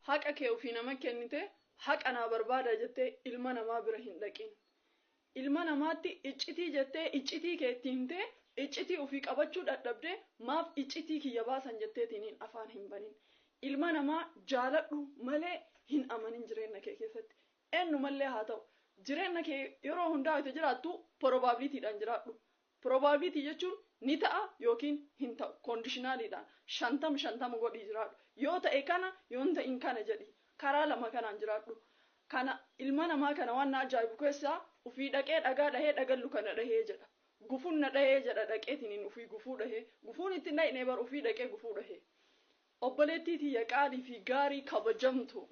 haqa kee ofii nama kennite haqa naa barbaada jettee ilma namaa bira hin dhaqin. Ilma namaatti iccitii jettee iccitii kee itti himtee iccitii ofii qabachuu dadhabdee maaf iccitii kiyya baasan jetteetiin afaan hin banin. Ilma namaa jaaladhu malee hin amanin jireenya kee keessatti. Eenyu mallee haa ta'u jireenya kee yeroo hundaa itti jiraattu probabilitiidhaan jiraadhu. Probability jechuun ni ta'a yookiin hin ta'u conditionaliidhaan 50-50 godhii jiraadhu. Yoo ta'e kana yoo hin ta'in kana jedhi karaa lama kanaan jiraadhu. Kana ilma namaa kana waan na ajaa'ibu keessaa ofii dhaqee dhagaa dhahee dhagallu kana dhahee jedha. Gufuun na dhahee jedha dhaqeetiin ofii gufuu dhahee. Gufuun itti dhahee bar ofii dhaqee gufuu dhahee. Obboleettii tiyya qaalii fi gaarii kabajamtu.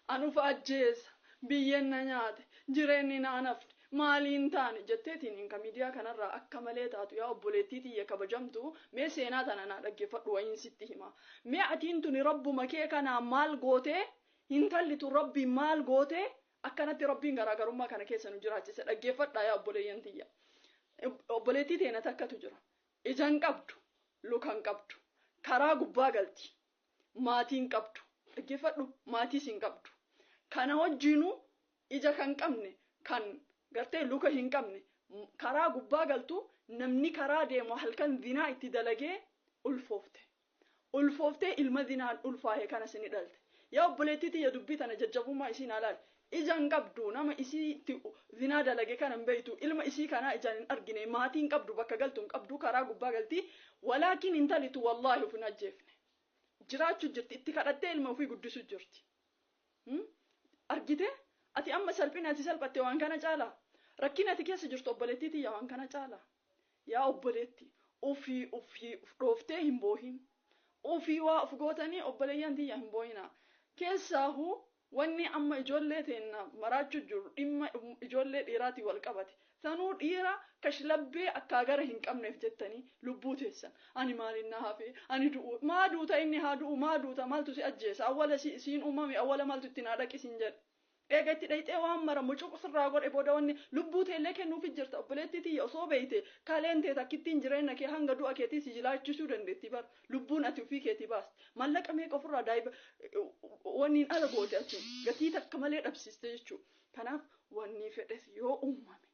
Anuuf ajjeesa. Biyyeen na nyaate. Jireenyi na nafte. Maaliin taane jetteetiin ka miidiyaa kanarraa akka malee taatu yaa obboleettii tiyya kabajamtu mee seenaa tana na dhaggeeffadhu wayin sitti hima. Mee atiin tuni rabbuma kee kanaa maal gootee intallitu rabbi maal gootee akkanatti rabbiin garaagarummaa kana keessa nu jiraachise dhaggeeffadhaa yaa obboleeyyan tiyya. Obboleettii teena takkatu jira. Ijaan qabdu, lukaan qabdu, karaa gubbaa galti. Maatiin qabdu. Dhaggeeffadhu maatiis hin qabdu. Kana wajjinu ija kan qabne kan gartee luka hin qabne karaa gubbaa galtu namni karaa deemu halkan zinaa itti dalagee ulfoofte. Ulfooftee ilma zinaan ulfaa'e kana sini dhalte. Yaa obboleettii tiyya dubbii tana jajjabummaa isiin alaali. Ijaan qabdu nama isii itti zinaa dalage kana hin beeytu ilma isii kanaa ijaan hin argine maatiin qabdu bakka galtu hin qabdu karaa gubbaa galti walaakin intalitu wallaahi of hin ajjeefne. Jiraachuu jirti itti kadhattee ilma ofii guddisuu jirti. Argite ati amma salphina ati salphatte waan kana caalaa rakkina ati keessa jirtu obboleettii tiyya waan kana caalaa. Yaa obboleetti ofii dhooftee hin boohin. Ofii waa of gootanii obboleeyyan tiyya hin boohinaa. Keessaahu wanni amma ijoollee teenna maraachuu jiru dhimma ijoollee dhiiraatii wal qabate. Sanuu dhiira kashlabbee akka gara hin qabneef jettanii lubbuu teessan. Ani maaliin na hafe ani du'u maa duuta inni haa du'u maa duuta maaltu si ajjeesa awwala siin uumame awwala maaltu itti naa dhaqisiin jedhe. Eega itti dhayxee waan mara mucuq sirraa godhe booda wanni lubbuu teellee kennuuf jirta obboleettii tiyya osoo beeyte kaleen tee takkittiin jireenya kee hanga du'a keetii si jilaachisuu dandeetti bar lubbuun ati ofii keetii baasti. Mallaqa meeqa ofirraa daa'iba wanniin ala goote achuun gatii takka malee dhabsiste jechuudha. Kanaaf wanni fedhes yoo uumame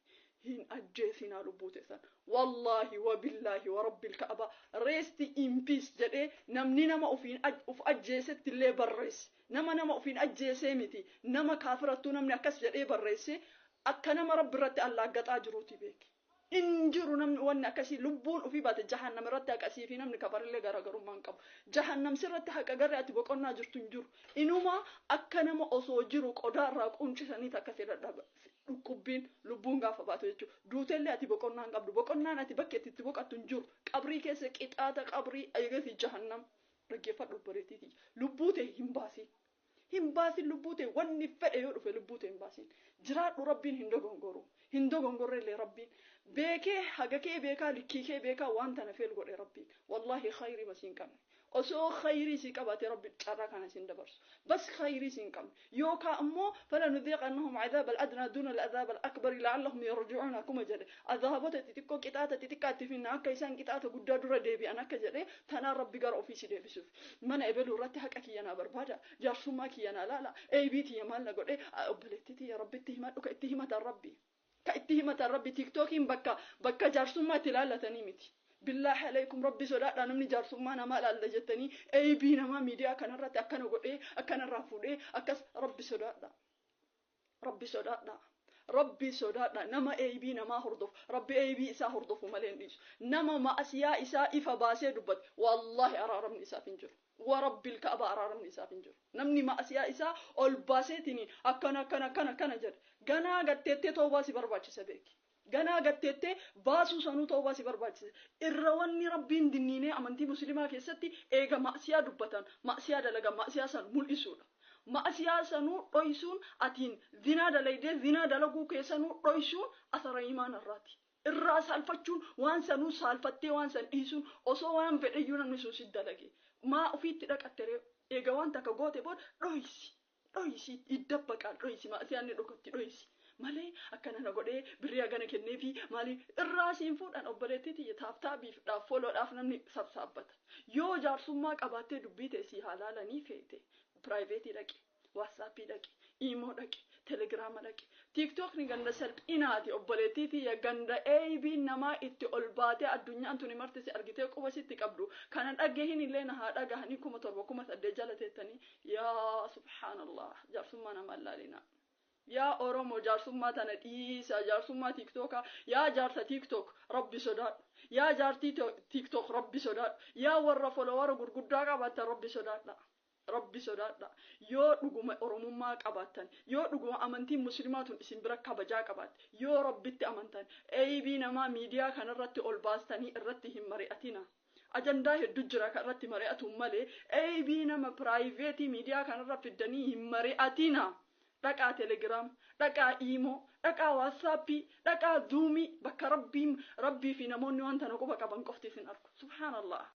hin ajjeesinaa lubbuu teessan. Wallaahi wabillaahi warabbil ka'aba reesti in peace jedhee namni nama ofiin of ajjeesetti illee barreesse. Nama ofiin ajjeesee miti nama kaafirattuu namni akkas jedhee barreesse akka nama rabbi irratti allaaggaxaa jiruuti beeki. Injiru namni wanni akkasii lubbuun ofii baate jahannam irratti akkasii fi namni kafarillee garaagarummaa hin qabu. Jahannam sirratti haqa garee ati boqonnaa jirtu hin jiru. Inuma akka nama osoo jiru qodaarraa quncisanii takka fedhadha dhukkubbiin lubbuun gaafa baatu jechuudha. Duutellee ati boqonnaa hin qabdu. Boqonnaan ati bakka itti boqattu hin jiru. Qabrii keessa qixaata qabrii eegasi jahannam. Dhaggeeffadhu obboleettii lubbuu ta'e hin baasiin. Hin baasin lubbuu ta'e wanni fedhe yoo dhufe lubbuu ta'e hin baasin. Jiraadhu rabbiin hin dogongoru. Hin dogongorrellee rabbiin. Beekee haga kee beekaa likkii kee beekaa waan tana feel godhe rabbiin. Wallaahi khayrii masiin qabne. Osoo khayrii si qabate rabbi carraa kana sin dabarsu. Bas khayrii sin qabne. Yookaan ammoo فلنذيقنهم عذاب الأدنى دون العذاب الأكبر لعلهم يرجعون كما جل. عذابات تتكو كتاتة تتكات فينا كيسان كتاتة قد درة دبي أنا كجل. تنا ربي قر أوفيس دبي سوف. من قبلوا رتها كيانا بربادا. جارسوما كيانا لا أي بيتي يا مال نقول إيه أبلتي يا ربي اتهمت وكاتهمت الربي. كاتهمت الربي تيك توكين بكا جارسوما تلالا تنيمتي. بالله عليكم ربي صدق نمني جارسوما نما لا جتني أي بينا ما ميديا كان رت أكن نقول إيه أكن رافود إيه أكس ربي صدق ربي صدق ربي صدق نما أي بينا ما هردف ربي أي بي إسا هردف وملين ليش نما ما أسيا إسا إفا باسي دبت والله أرارم نسا فينجر ورب الكعبة أرارم نسا فينجر نمني ما أسيا إسا أول باسي تني أكنا جد جنا قد تتي توباسي برباش سبيك جنا قد تتي باسو سانو توباسي برباش الرواني ربين دنيني أمانتي مسلمة كيستي إيجا ما أسيا دبتان ما أسيا دلقا ما أسيا سان مول إسولا ما أسيا سانو رويسون أتين ذنا دليدة ذنا دلقو كيسانو رويسون أثر إيمان الراتي الراس الفتشون وان سانو سالفتي وان سان إيسون أصو وان فديونا نسوس الدلقي ما أفيد تلك أتري إيجا وان تكاغوتي بود رويسي يدبك رويسي ما أسيا نروكتي رويسي مالي أكنا نقولي بريا جانا كنيفي مالي الراسين فود أن أبرتي يتابتا بيف دا فولو أفنامني سبسابت يو جارسوما كاباتي دبيتي سي حالالا نيفيتي private dhaqi, WhatsApp dhaqi, imo dhaqi, Telegram dhaqi. TikTok ni ganda salphinaati obboleettiitii ya ganda AB namaa itti ol baatee addunyaan tuni marti si argitee quba sitti qabdu. Kana dhaggehin illee na haa dhagahanii 7,800 jalateettanii yaa subhaanallah jaarsummaa nama allaalina. Yaa Oromoo jaarsummaa tana dhiisa jaarsummaa TikToka yaa jaarsa TikTok rabbi sodaadhu. Yaa jaartii TikTok rabbi sodaadhu. Yaa warra folowara gurguddaa qabaatan rabbi sodaadha. Rabbi sodaadha. Yoo dhuguma Oromummaa qabaatan, yoo dhuguma amantiin musliimaatun isin bira kabajaa qabaate, yoo rabbitti amantan, eebii namaa miidiyaa kanarratti ol baastanii irratti hin mari'atina. Ajandaa hedduu jira kanarratti mari'atu malee eebii nama piraayiveetii miidiyaa kanarra fiddanii hin mari'atina. Dhaqaa Telegram, dhaqaa Imo, dhaqaa WhatsApp, dhaqaa Zoom bakka rabbii fi namoonni waan tana quba qaban qofti isin argu. Subhaanallah.